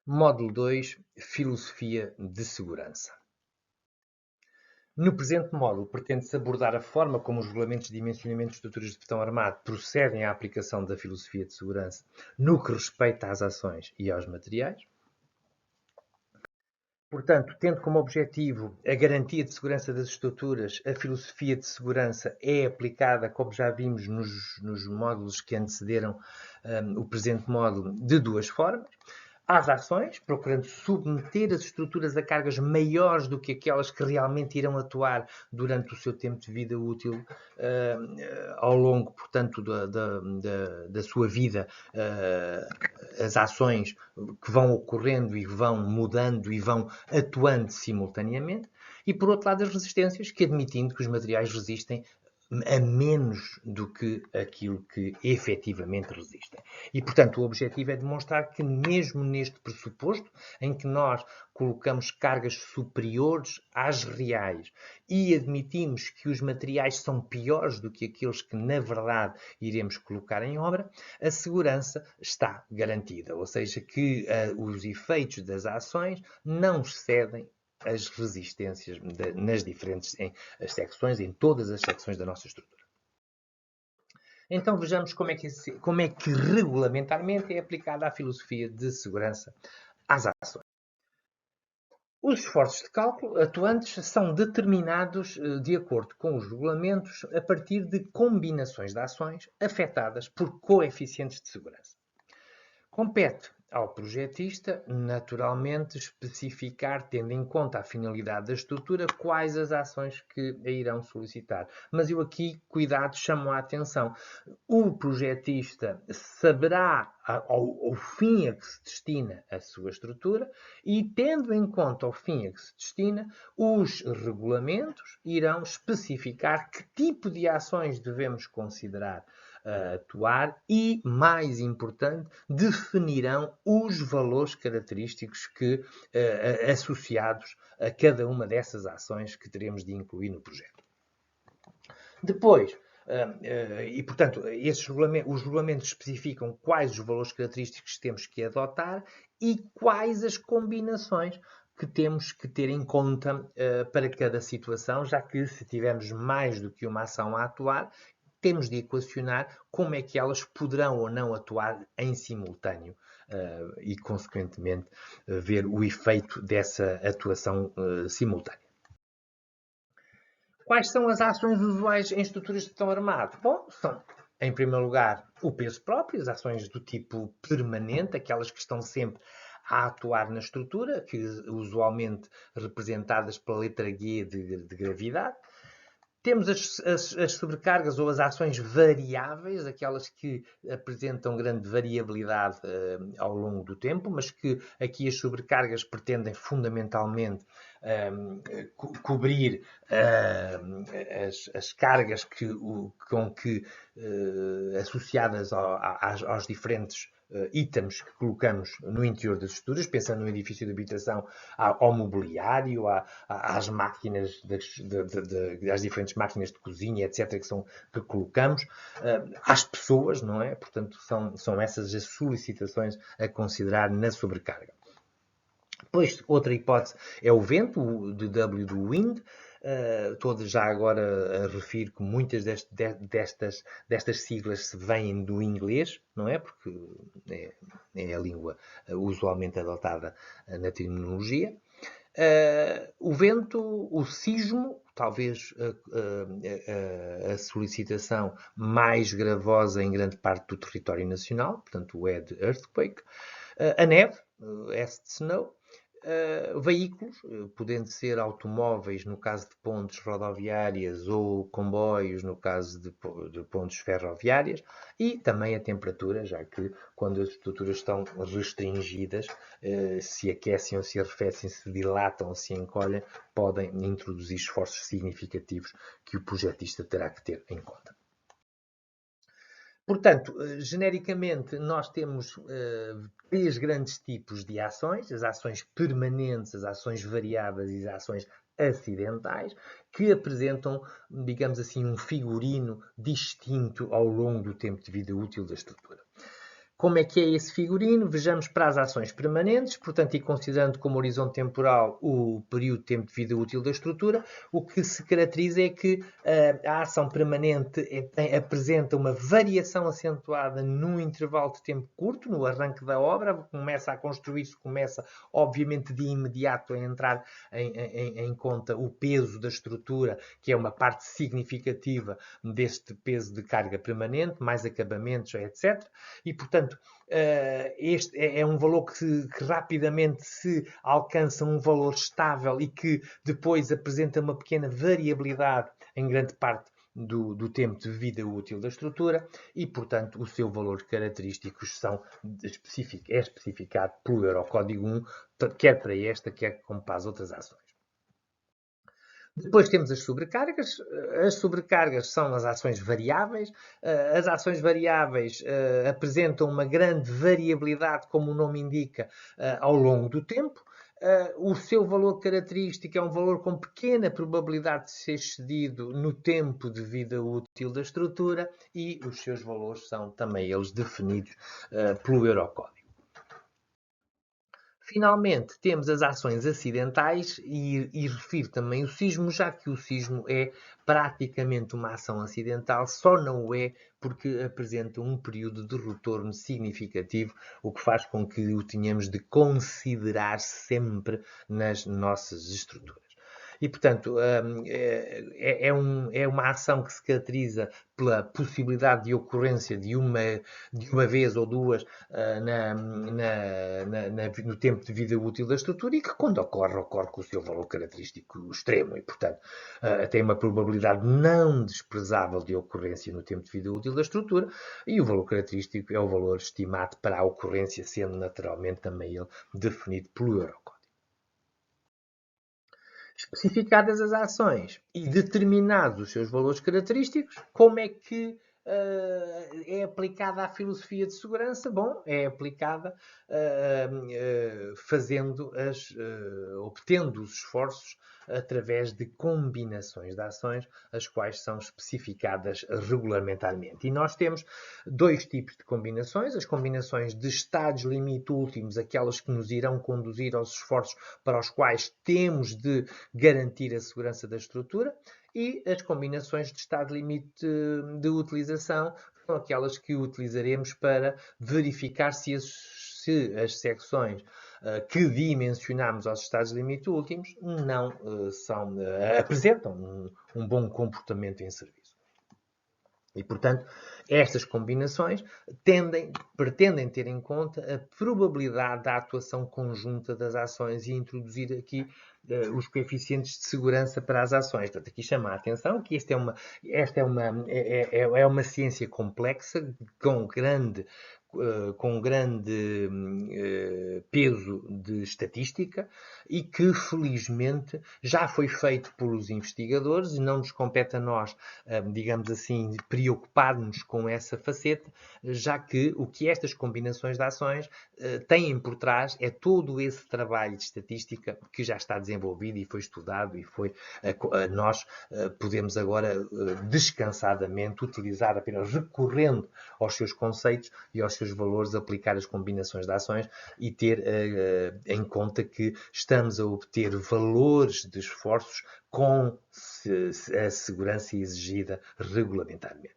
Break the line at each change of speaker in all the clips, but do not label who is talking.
Módulo 2, Filosofia de Segurança. No presente módulo, pretende-se abordar a forma como os regulamentos de dimensionamento de estruturas de betão armado procedem à aplicação da filosofia de segurança no que respeita às ações e aos materiais. Portanto, tendo como objetivo a garantia de segurança das estruturas, a filosofia de segurança é aplicada, como já vimos nos módulos que antecederam o presente módulo, de duas formas. Às ações, procurando submeter as estruturas a cargas maiores do que aquelas que realmente irão atuar durante o seu tempo de vida útil, ao longo, portanto, da sua vida, as ações que vão ocorrendo e vão mudando e vão atuando simultaneamente. E, por outro lado, as resistências, que admitindo que os materiais resistem a menos do que aquilo que efetivamente resistem. E, portanto, o objetivo é demonstrar que mesmo neste pressuposto, em que nós colocamos cargas superiores às reais e admitimos que os materiais são piores do que aqueles que, na verdade, iremos colocar em obra, a segurança está garantida. Ou seja, que os efeitos das ações não excedem as resistências nas diferentes secções, em todas as secções da nossa estrutura. Então vejamos como é que regulamentarmente é aplicada a filosofia de segurança às ações. Os esforços de cálculo atuantes são determinados de acordo com os regulamentos a partir de combinações de ações afetadas por coeficientes de segurança. Compete ao projetista, naturalmente, especificar, tendo em conta a finalidade da estrutura, quais as ações que a irão solicitar. Mas eu aqui, cuidado, chamo a atenção. O projetista saberá ao fim a que se destina a sua estrutura e, tendo em conta ao fim a que se destina, os regulamentos irão especificar que tipo de ações devemos considerar atuar e, mais importante, definirão os valores característicos que, associados a cada uma dessas ações que teremos de incluir no projeto. Depois, e portanto, os regulamentos especificam quais os valores característicos que temos que adotar e quais as combinações que temos que ter em conta para cada situação, já que se tivermos mais do que uma ação a atuar, temos de equacionar como é que elas poderão ou não atuar em simultâneo e, consequentemente, ver o efeito dessa atuação simultânea. Quais são as ações usuais em estruturas de betão armado? Bom, são, em primeiro lugar, o peso próprio, as ações do tipo permanente, aquelas que estão sempre a atuar na estrutura, que usualmente representadas pela letra G de gravidade. Temos as sobrecargas ou as ações variáveis, aquelas que apresentam grande variabilidade ao longo do tempo, mas que aqui as sobrecargas pretendem fundamentalmente cobrir as cargas associadas aos diferentes itens que colocamos no interior das estruturas, pensando no edifício de habitação, ao mobiliário, às máquinas, às diferentes máquinas de cozinha, etc., que colocamos, às pessoas, não é? Portanto, são essas as solicitações a considerar na sobrecarga. Depois, outra hipótese é o vento, o W do wind. Estou já agora a referir que muitas destas siglas vêm do inglês, não é? Porque é a língua usualmente adotada na terminologia. O vento, o sismo, talvez a solicitação mais gravosa em grande parte do território nacional, portanto o ED Earthquake. A neve, acid snow. Veículos, podendo ser automóveis no caso de pontes rodoviárias ou comboios no caso de pontes ferroviárias, e também a temperatura, já que quando as estruturas estão restringidas, se aquecem ou se arrefecem, se dilatam ou se encolhem, podem introduzir esforços significativos que o projetista terá que ter em conta. Portanto, genericamente, nós temos três grandes tipos de ações: as ações permanentes, as ações variáveis e as ações acidentais, que apresentam, digamos assim, um figurino distinto ao longo do tempo de vida útil da estrutura. Como é que é esse figurino? Vejamos para as ações permanentes, portanto, e considerando como horizonte temporal o período de tempo de vida útil da estrutura, o que se caracteriza é que a ação permanente apresenta uma variação acentuada num intervalo de tempo curto, no arranque da obra, começa a construir-se, começa, obviamente, de imediato a entrar em conta o peso da estrutura, que é uma parte significativa deste peso de carga permanente, mais acabamentos, etc. E, portanto, este é um valor que rapidamente se alcança um valor estável e que depois apresenta uma pequena variabilidade em grande parte do tempo de vida útil da estrutura e, portanto, o seu valor característico é especificado pelo Eurocódigo 1, quer para esta, quer como para as outras ações. Depois temos as sobrecargas. As sobrecargas são as ações variáveis. As ações variáveis apresentam uma grande variabilidade, como o nome indica, ao longo do tempo. O seu valor característico é um valor com pequena probabilidade de ser excedido no tempo de vida útil da estrutura e os seus valores são também eles definidos pelo Eurocódigo. Finalmente, temos as ações acidentais e refiro também o sismo, já que o sismo é praticamente uma ação acidental, só não o é porque apresenta um período de retorno significativo, o que faz com que o tenhamos de considerar sempre nas nossas estruturas. E, portanto, é uma ação que se caracteriza pela possibilidade de ocorrência de uma vez ou duas no tempo de vida útil da estrutura e que, quando ocorre com o seu valor característico extremo. E, portanto, tem uma probabilidade não desprezável de ocorrência no tempo de vida útil da estrutura e o valor característico é o valor estimado para a ocorrência, sendo naturalmente também ele definido pelo Eurocódigo. Especificadas as ações e determinados os seus valores característicos, como é que é aplicada a filosofia de segurança? Bom, é aplicada obtendo os esforços através de combinações de ações, as quais são especificadas regulamentarmente. E nós temos dois tipos de combinações: as combinações de estados limite últimos, aquelas que nos irão conduzir aos esforços para os quais temos de garantir a segurança da estrutura, e as combinações de estado limite de utilização são aquelas que utilizaremos para verificar se as secções que dimensionamos aos estados limite últimos não apresentam um bom comportamento em serviço. E, portanto, estas combinações pretendem ter em conta a probabilidade da atuação conjunta das ações e introduzir aqui os coeficientes de segurança para as ações. Portanto, aqui chama a atenção que esta é uma ciência complexa, com grande peso de estatística e que, felizmente, já foi feito pelos investigadores e não nos compete a nós, digamos assim, preocupar-nos com essa faceta, já que o que estas combinações de ações têm por trás é todo esse trabalho de estatística que já está desenvolvido e foi estudado e nós podemos agora descansadamente utilizar, apenas recorrendo aos seus conceitos e aos seus valores, aplicar as combinações de ações e ter em conta que estamos a obter valores de esforços com a segurança exigida regulamentarmente.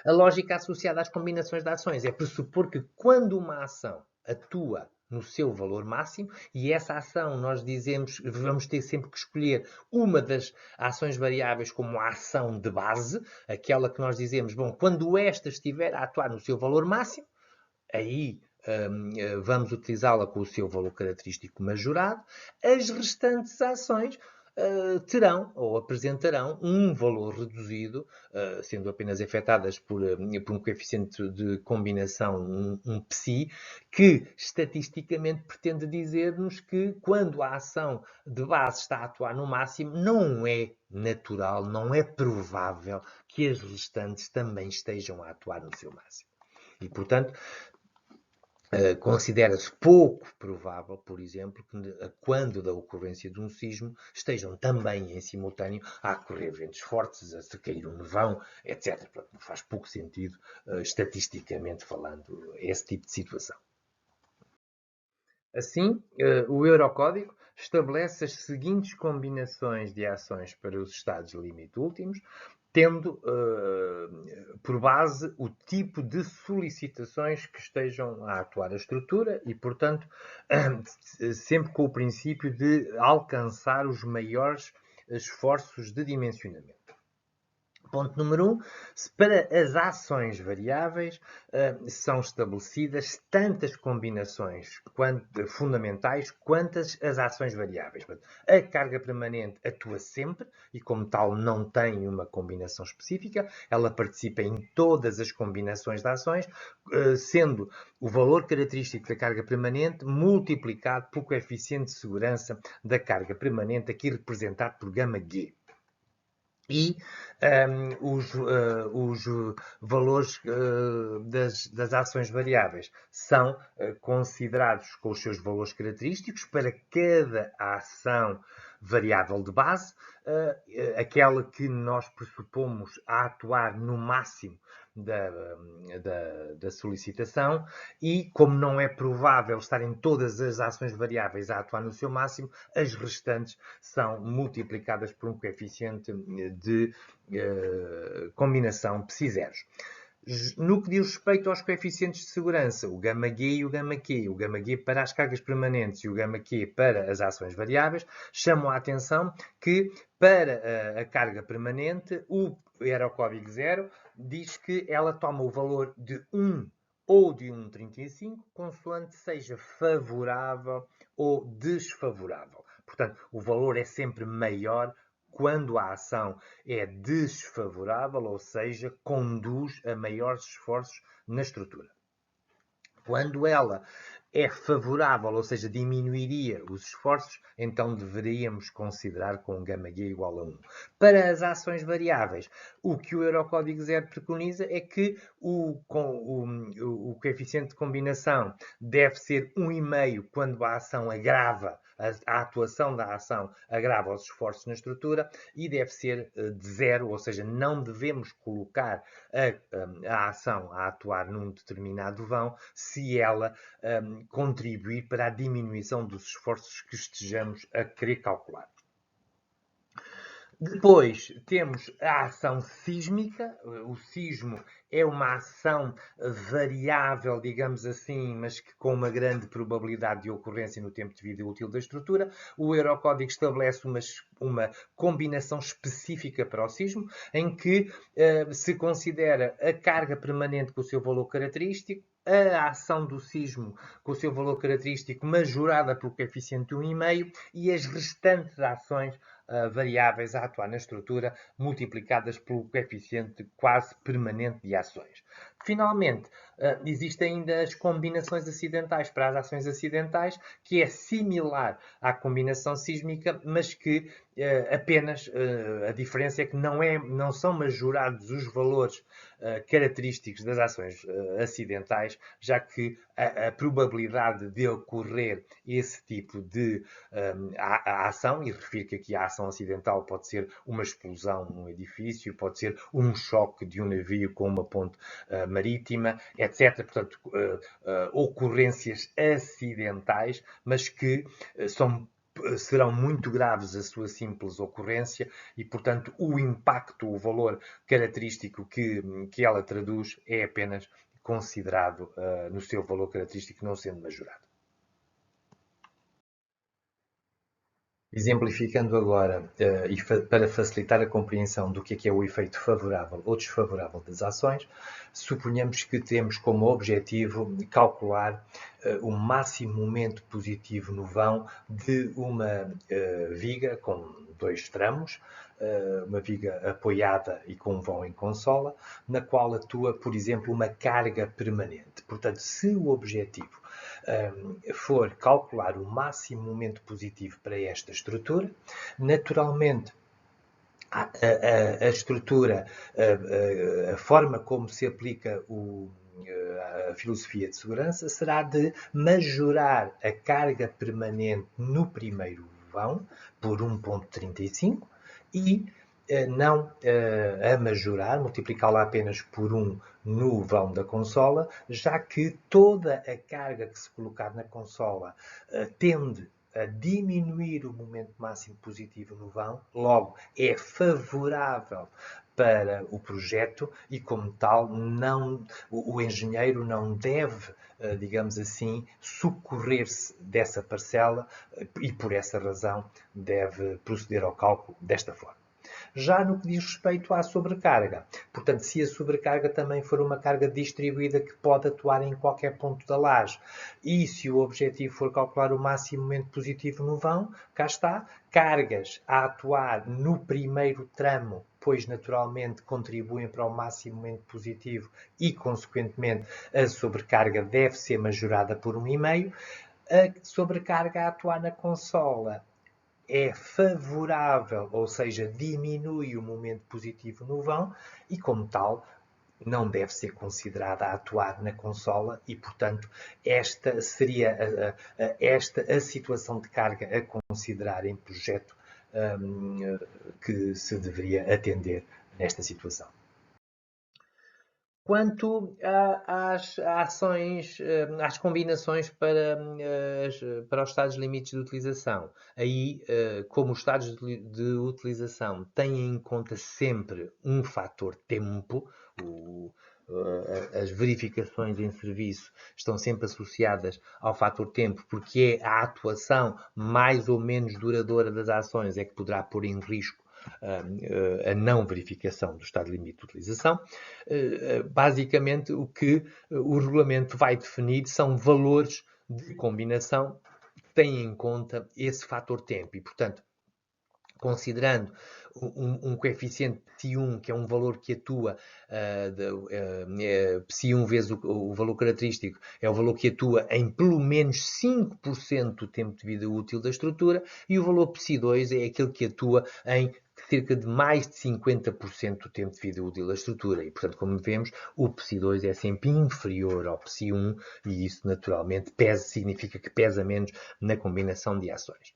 A lógica associada às combinações de ações é pressupor que quando uma ação atua no seu valor máximo, e essa ação nós dizemos, vamos ter sempre que escolher uma das ações variáveis como a ação de base, aquela que nós dizemos, bom, quando esta estiver a atuar no seu valor máximo, aí vamos utilizá-la com o seu valor característico majorado. As restantes ações terão ou apresentarão um valor reduzido, sendo apenas afetadas por um coeficiente de combinação, um psi, que estatisticamente pretende dizer-nos que quando a ação de base está a atuar no máximo, não é natural, não é provável que as restantes também estejam a atuar no seu máximo. E, portanto, Considera-se pouco provável, por exemplo, que quando da ocorrência de um sismo estejam também em simultâneo a ocorrer ventos fortes, a se cair um nevão, etc. Portanto, faz pouco sentido, estatisticamente falando, esse tipo de situação. Assim, o Eurocódigo estabelece as seguintes combinações de ações para os estados limite últimos, tendo por base o tipo de solicitações que estejam a atuar a estrutura e, portanto, sempre com o princípio de alcançar os maiores esforços de dimensionamento. Ponto número 1. Para as ações variáveis, são estabelecidas tantas combinações fundamentais quantas as ações variáveis. A carga permanente atua sempre e, como tal, não tem uma combinação específica. Ela participa em todas as combinações de ações, sendo o valor característico da carga permanente multiplicado pelo coeficiente de segurança da carga permanente, aqui representado por γ. E os valores das ações variáveis são considerados com os seus valores característicos para cada ação variável de base, aquela que nós pressupomos a atuar no máximo da solicitação, e como não é provável estarem todas as ações variáveis a atuar no seu máximo, as restantes são multiplicadas por um coeficiente de combinação psi-zeros. No que diz respeito aos coeficientes de segurança, o γg e o γq, o γg para as cargas permanentes e o γq para as ações variáveis, chamam a atenção que para a carga permanente, o Eurocódigo 0 diz que ela toma o valor de 1 ou de 1,35, consoante seja favorável ou desfavorável. Portanto, o valor é sempre maior quando a ação é desfavorável, ou seja, conduz a maiores esforços na estrutura. Quando ela é favorável, ou seja, diminuiria os esforços, então deveríamos considerar com γg igual a 1. Para as ações variáveis, o que o Eurocódigo 0 preconiza é que o coeficiente de combinação deve ser 1,5 quando a ação agrava, a atuação da ação agrava os esforços na estrutura, e deve ser de 0, ou seja, não devemos colocar a ação a atuar num determinado vão se ela contribuir para a diminuição dos esforços que estejamos a querer calcular. Depois temos a ação sísmica. O sismo é uma ação variável, digamos assim, mas que com uma grande probabilidade de ocorrência no tempo de vida útil da estrutura. O Eurocódigo estabelece uma combinação específica para o sismo, em que se considera a carga permanente com o seu valor característico, a ação do sismo com o seu valor característico majorada pelo coeficiente de 1,5 e as restantes ações variáveis a atuar na estrutura multiplicadas pelo coeficiente quase permanente de ações. Finalmente, existem ainda as combinações acidentais para as ações acidentais, que é similar à combinação sísmica, mas que apenas a diferença é que não são majorados os valores característicos das ações acidentais, já que a probabilidade de ocorrer esse tipo de ação, e refiro que aqui a ação acidental pode ser uma explosão num edifício, pode ser um choque de um navio com uma ponte marítima, etc. Portanto, ocorrências acidentais, mas que serão muito graves a sua simples ocorrência e, portanto, o impacto, o valor característico que ela traduz é apenas considerado no seu valor característico, não sendo majorado. Exemplificando agora, e para facilitar a compreensão do que é o efeito favorável ou desfavorável das ações, suponhamos que temos como objetivo calcular o máximo momento positivo no vão de uma viga com 2 tramos, uma viga apoiada e com um vão em consola, na qual atua, por exemplo, uma carga permanente. Portanto, se o objetivo for calcular o máximo momento positivo para esta estrutura, naturalmente a estrutura, a forma como se aplica a filosofia de segurança será de majorar a carga permanente no primeiro vão por 1,35 e não a majorar, multiplicá-la apenas por 1 no vão da consola, já que toda a carga que se colocar na consola tende a diminuir o momento máximo positivo no vão, logo é favorável para o projeto e, como tal, o engenheiro não deve, digamos assim, socorrer-se dessa parcela e, por essa razão, deve proceder ao cálculo desta forma. Já no que diz respeito à sobrecarga, portanto, se a sobrecarga também for uma carga distribuída que pode atuar em qualquer ponto da laje e se o objetivo for calcular o máximo momento positivo no vão, cá está, cargas a atuar no primeiro tramo, pois naturalmente contribuem para o máximo momento positivo e, consequentemente, a sobrecarga deve ser majorada por 1,5. A sobrecarga a atuar na consola é favorável, ou seja, diminui o momento positivo no vão e, como tal, não deve ser considerada a atuar na consola e, portanto, esta seria a situação de carga a considerar em projeto que se deveria atender nesta situação. Quanto às ações, às combinações para os estados limites de utilização, aí, como os estados de utilização têm em conta sempre um fator tempo, as verificações em serviço estão sempre associadas ao fator tempo, porque é a atuação mais ou menos duradoura das ações é que poderá pôr em risco a não verificação do estado limite de utilização. Basicamente, o que o regulamento vai definir são valores de combinação que têm em conta esse fator tempo e, portanto, considerando um coeficiente psi1, que é um valor que atua, psi1 vezes o valor característico, é o valor que atua em pelo menos 5% do tempo de vida útil da estrutura, e o valor psi2 é aquele que atua em cerca de mais de 50% do tempo de vida útil da estrutura. E, portanto, como vemos, o psi2 é sempre inferior ao psi1 e isso, naturalmente, significa que pesa menos na combinação de ações.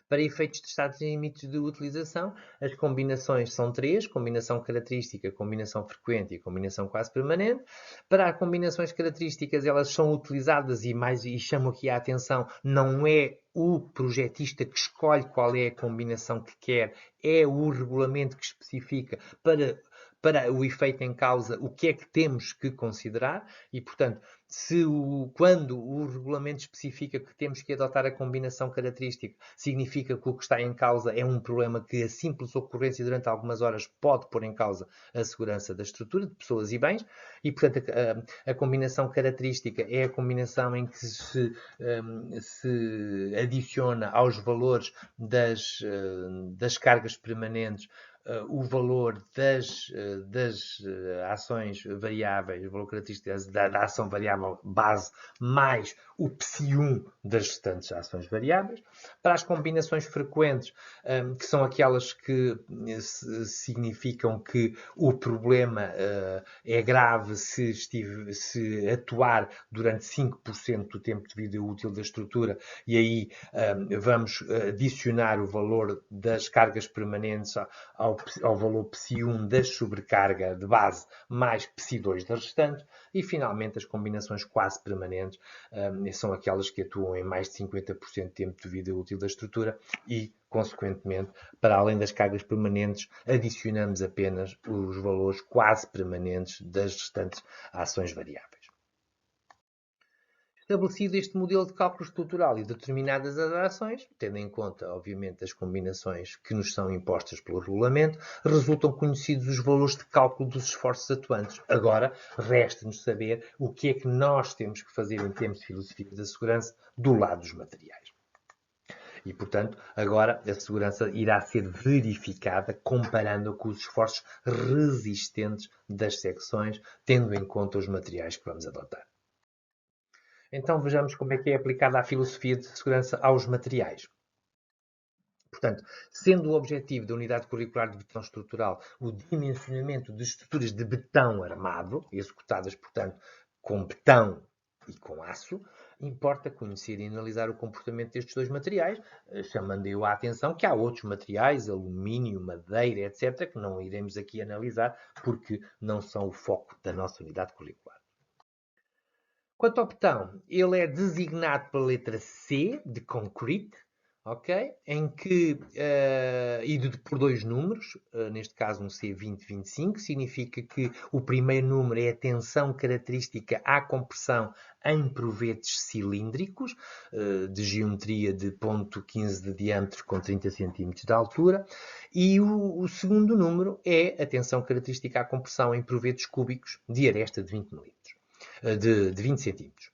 Para efeitos de estados limites de utilização, as combinações são 3, combinação característica, combinação frequente e combinação quase permanente. Para as combinações características, elas são utilizadas e chamo aqui a atenção, não é o projetista que escolhe qual é a combinação que quer, é o regulamento que especifica para o efeito em causa o que é que temos que considerar e, portanto, quando o regulamento especifica que temos que adotar a combinação característica, significa que o que está em causa é um problema que a simples ocorrência durante algumas horas pode pôr em causa a segurança da estrutura de pessoas e bens e, portanto, a combinação característica é a combinação em que se adiciona aos valores das cargas permanentes o valor das ações variáveis, o valor característico da ação variável base, mais o psi1 das restantes ações variáveis. Para as combinações frequentes, que são aquelas que significam que o problema é grave se atuar durante 5% do tempo de vida útil da estrutura, e aí vamos adicionar o valor das cargas permanentes ao valor psi1 da sobrecarga de base mais psi2 das restantes e finalmente as combinações quase permanentes são aquelas que atuam em mais de 50% de tempo de vida útil da estrutura e, consequentemente, para além das cargas permanentes, adicionamos apenas os valores quase permanentes das restantes ações variáveis. Estabelecido este modelo de cálculo estrutural e determinadas as ações, tendo em conta, obviamente, as combinações que nos são impostas pelo regulamento, resultam conhecidos os valores de cálculo dos esforços atuantes. Agora, resta-nos saber o que é que nós temos que fazer em termos de filosofia da segurança do lado dos materiais. E, portanto, agora a segurança irá ser verificada comparando com os esforços resistentes das secções, tendo em conta os materiais que vamos adotar. Então vejamos como é que é aplicada a filosofia de segurança aos materiais. Portanto, sendo o objetivo da unidade curricular de betão estrutural o dimensionamento de estruturas de betão armado, executadas, portanto, com betão e com aço, importa conhecer e analisar o comportamento destes dois materiais, chamando eu a atenção que há outros materiais, alumínio, madeira, etc., que não iremos aqui analisar, porque não são o foco da nossa unidade curricular. Quanto ao betão, ele é designado pela letra C, de concrete, ok? Em que, por dois números, neste caso um C2025, significa que o primeiro número é a tensão característica à compressão em provetes cilíndricos, de geometria de 0,15 de diâmetro com 30 cm de altura, e o segundo número é a tensão característica à compressão em provetes cúbicos de aresta de 20 mm. De 20 centímetros.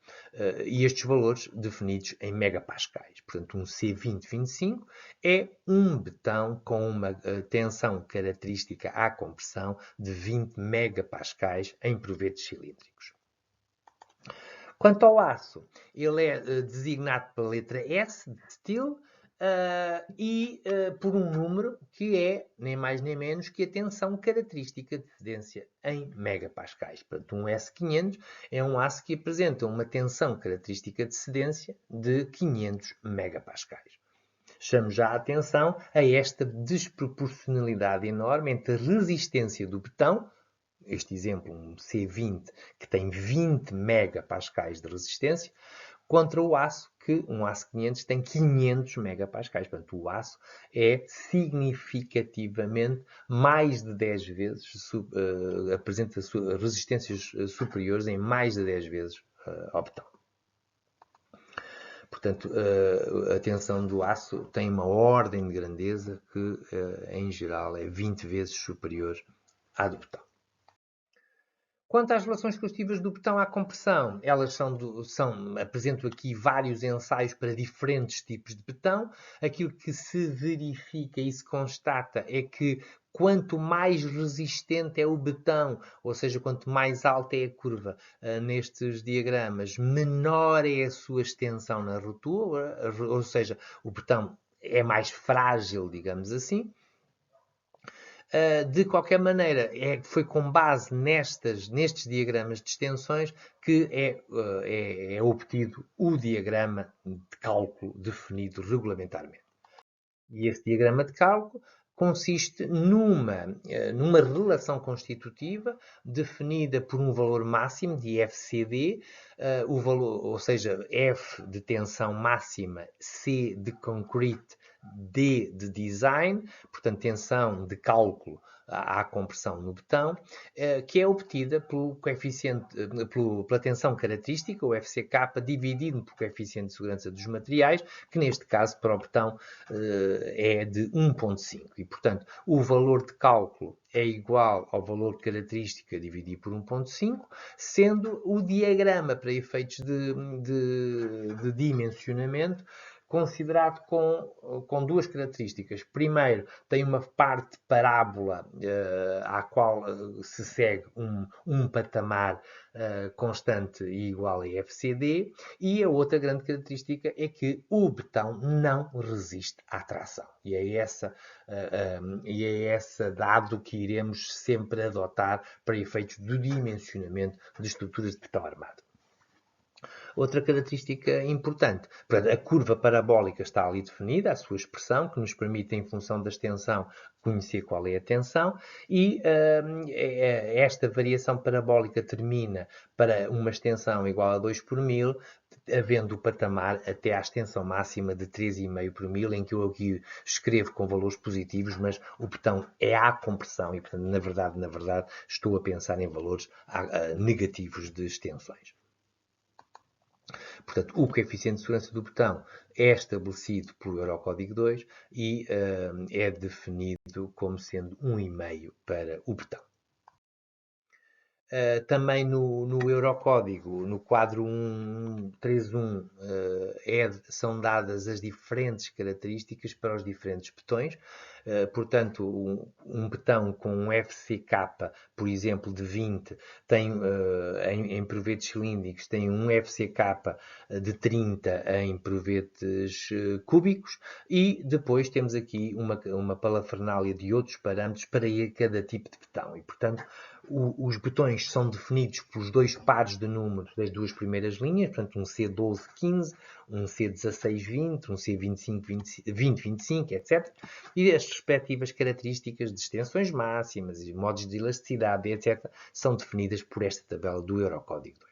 E estes valores definidos em megapascais. Portanto, um C2025 é um betão com uma tensão característica à compressão de 20 megapascais em provetes cilíndricos. Quanto ao aço, ele é designado pela letra S de steel por um número que é nem mais nem menos que a tensão característica de cedência em megapascais. Portanto, um S500 é um aço que apresenta uma tensão característica de cedência de 500 megapascais. Chamo já a atenção a esta desproporcionalidade enorme entre a resistência do betão, este exemplo, um C20 que tem 20 megapascais de resistência, contra o aço, que um aço 500 tem 500 megapascais. Portanto, o aço é significativamente mais de 10 vezes, apresenta resistências superiores em mais de 10 vezes ao betão. Portanto, a tensão do aço tem uma ordem de grandeza que, em geral, é 20 vezes superior à do betão. Quanto às relações constitutivas do betão à compressão, elas apresento aqui vários ensaios para diferentes tipos de betão. Aquilo que se verifica e se constata é que quanto mais resistente é o betão, ou seja, quanto mais alta é a curva nestes diagramas, menor é a sua extensão na rotula, ou seja, o betão é mais frágil, digamos assim. De qualquer maneira, foi com base nestes diagramas de extensões que é obtido o diagrama de cálculo definido regulamentarmente. E esse diagrama de cálculo consiste numa relação constitutiva definida por um valor máximo de FCD, o valor, ou seja, F de tensão máxima, C de concrete, D de design, portanto, tensão de cálculo à compressão no betão, que é obtida pelo coeficiente, pela tensão característica, o FCK, dividido pelo coeficiente de segurança dos materiais, que neste caso para o betão é de 1,5. E, portanto, o valor de cálculo é igual ao valor de característica dividido por 1,5, sendo o diagrama para efeitos de dimensionamento considerado com duas características. Primeiro, tem uma parte parábola à qual se segue um patamar constante e igual a FCD, e a outra grande característica é que o betão não resiste à tração. E é esse dado que iremos sempre adotar para efeitos do dimensionamento de estruturas de betão armado. Outra característica importante, a curva parabólica está ali definida, a sua expressão, que nos permite, em função da extensão, conhecer qual é a tensão, e esta variação parabólica termina para uma extensão igual a 2 por 1000, havendo o patamar até à extensão máxima de 3,5 por 1000, em que eu aqui escrevo com valores positivos, mas o betão é à compressão e, portanto, na verdade, estou a pensar em valores negativos de extensões. Portanto, o coeficiente de segurança do betão é estabelecido pelo Eurocódigo 2 e é definido como sendo 1,5 para o betão. Também no Eurocódigo, no quadro 1.3.1, são dadas as diferentes características para os diferentes betões. Portanto, um betão com um FCK, por exemplo, de 20, tem, em provetos cilíndricos, tem um FCK de 30 em provetes cúbicos, e depois temos aqui uma parafernália de outros parâmetros para cada tipo de betão. E, portanto, os betões são definidos pelos dois pares de números das duas primeiras linhas, portanto, um C1215, um C1620, um C2520, etc. E as respectivas características de extensões máximas e modos de elasticidade, etc., são definidas por esta tabela do Eurocódigo 2,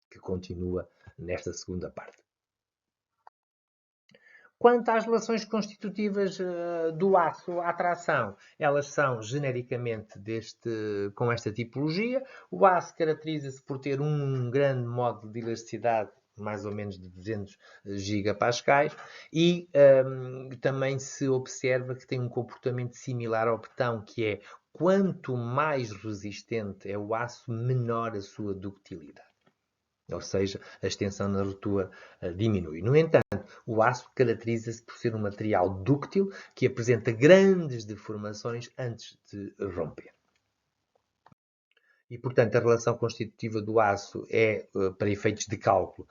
que continua nesta segunda parte. Quanto às relações constitutivas do aço à tração, elas são genericamente com esta tipologia. O aço caracteriza-se por ter um grande modo de elasticidade, mais ou menos de 200 gigapascais, e também se observa que tem um comportamento similar ao betão, que é quanto mais resistente é o aço, menor a sua ductilidade. Ou seja, a extensão na ruptura diminui. No entanto, o aço caracteriza-se por ser um material dúctil que apresenta grandes deformações antes de romper. E, portanto, a relação constitutiva do aço é, para efeitos de cálculo,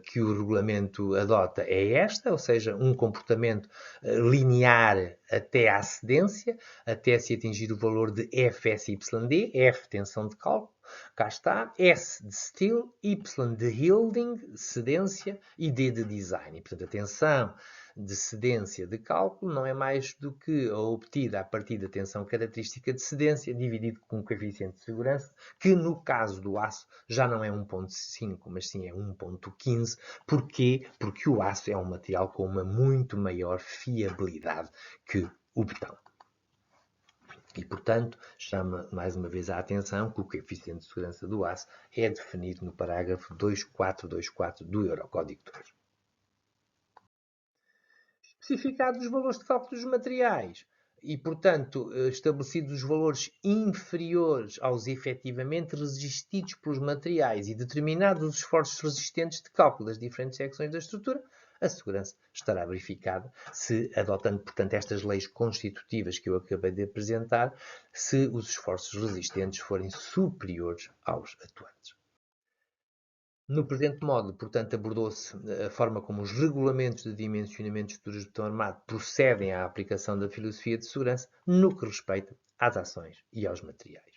que o regulamento adota é esta, ou seja, um comportamento linear até à cedência, até se atingir o valor de FSYD, F, tensão de cálculo, cá está, S de steel, Y de yielding, cedência, e D de design. E, portanto, a tensão de cedência de cálculo não é mais do que a obtida a partir da tensão característica de cedência dividido com o coeficiente de segurança, que no caso do aço já não é 1.5, mas sim é 1.15. Porquê? Porque o aço é um material com uma muito maior fiabilidade que o betão. E, portanto, chama mais uma vez a atenção que o coeficiente de segurança do aço é definido no parágrafo 2424 do Eurocódigo 2. Especificados os valores de cálculo dos materiais e, portanto, estabelecidos os valores inferiores aos efetivamente resistidos pelos materiais e determinados os esforços resistentes de cálculo das diferentes secções da estrutura, a segurança estará verificada se, adotando, portanto, estas leis constitutivas que eu acabei de apresentar, se os esforços resistentes forem superiores aos atuantes. No presente módulo, portanto, abordou-se a forma como os regulamentos de dimensionamento de estruturas de betão armado procedem à aplicação da filosofia de segurança no que respeita às ações e aos materiais.